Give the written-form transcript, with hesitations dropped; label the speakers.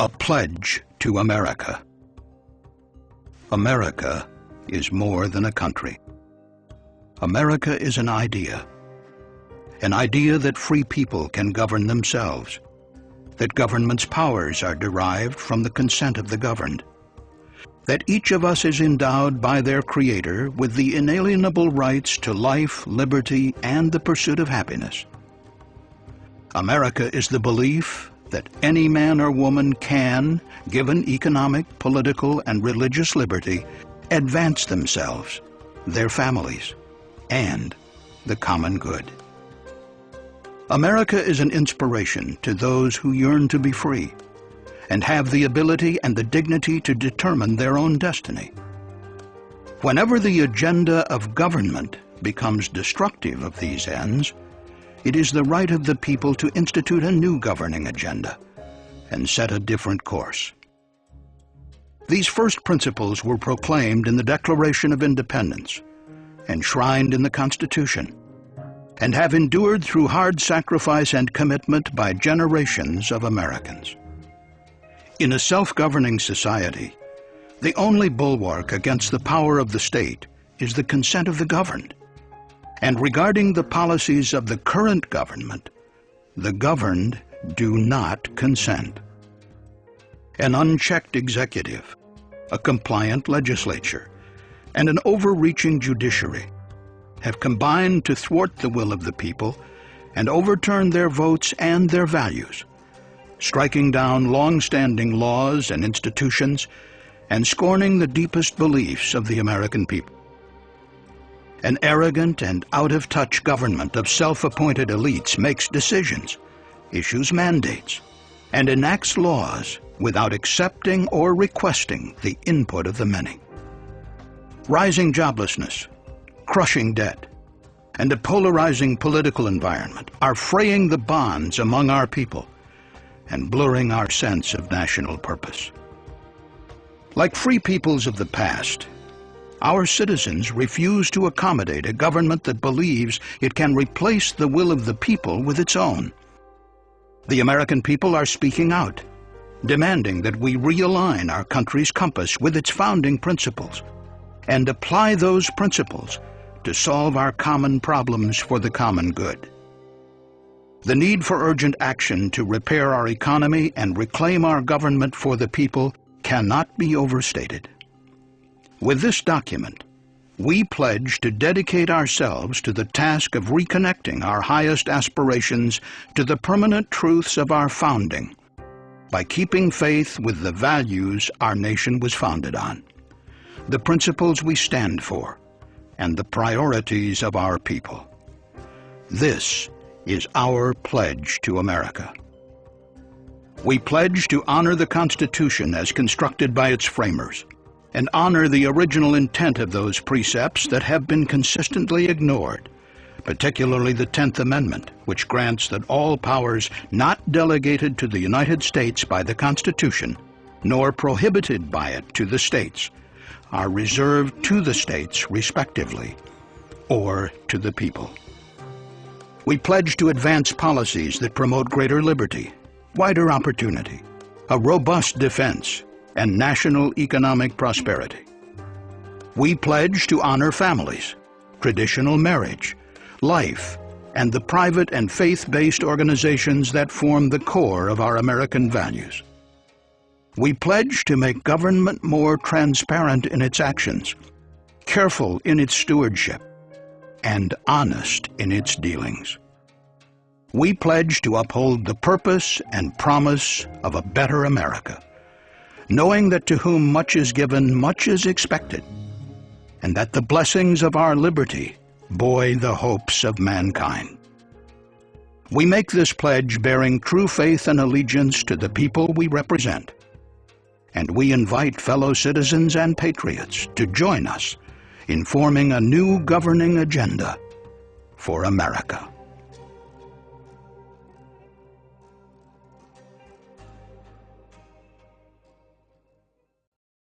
Speaker 1: A pledge to America. America is more than a country. America is an idea that free people can govern themselves, that government's powers are derived from the consent of the governed, that each of us is endowed by their Creator with the inalienable rights to life, liberty, and the pursuit of happiness. America is the belief that any man or woman can, given economic, political, and religious liberty, advance themselves, their families, and the common good. America is an inspiration to those who yearn to be free and have the ability and the dignity to determine their own destiny. Whenever the agenda of government becomes destructive of these ends, it is the right of the people to institute a new governing agenda and set a different course. These first principles were proclaimed in the Declaration of Independence, enshrined in the Constitution, and have endured through hard sacrifice and commitment by generations of Americans. In a self-governing society, the only bulwark against the power of the state is the consent of the governed. And regarding the policies of the current government, the governed do not consent. An unchecked executive, a compliant legislature, and an overreaching judiciary have combined to thwart the will of the people and overturn their votes and their values, striking down long-standing laws and institutions and scorning the deepest beliefs of the American people. An arrogant and out-of-touch government of self-appointed elites makes decisions, issues mandates, and enacts laws without accepting or requesting the input of the many. Rising joblessness, crushing debt, and a polarizing political environment are fraying the bonds among our people and blurring our sense of national purpose. Like free peoples of the past, our citizens refuse to accommodate a government that believes it can replace the will of the people with its own. The American people are speaking out, demanding that we realign our country's compass with its founding principles and apply those principles to solve our common problems for the common good. The need for urgent action to repair our economy and reclaim our government for the people cannot be overstated. With this document, we pledge to dedicate ourselves to the task of reconnecting our highest aspirations to the permanent truths of our founding by keeping faith with the values our nation was founded on, the principles we stand for, and the priorities of our people. This is our pledge to America. We pledge to honor the Constitution as constructed by its framers, and honor the original intent of those precepts that have been consistently ignored, particularly the 10th Amendment, which grants that all powers not delegated to the United States by the Constitution, nor prohibited by it to the states, are reserved to the states respectively, or to the people. We pledge to advance policies that promote greater liberty, wider opportunity, a robust defense, and national economic prosperity. We pledge to honor families, traditional marriage, life, and the private and faith-based organizations that form the core of our American values. We pledge to make government more transparent in its actions, careful in its stewardship, and honest in its dealings. We pledge to uphold the purpose and promise of a better America, knowing that to whom much is given, much is expected, and that the blessings of our liberty buoy the hopes of mankind. We make this pledge bearing true faith and allegiance to the people we represent, and we invite fellow citizens and patriots to join us in forming a new governing agenda for America.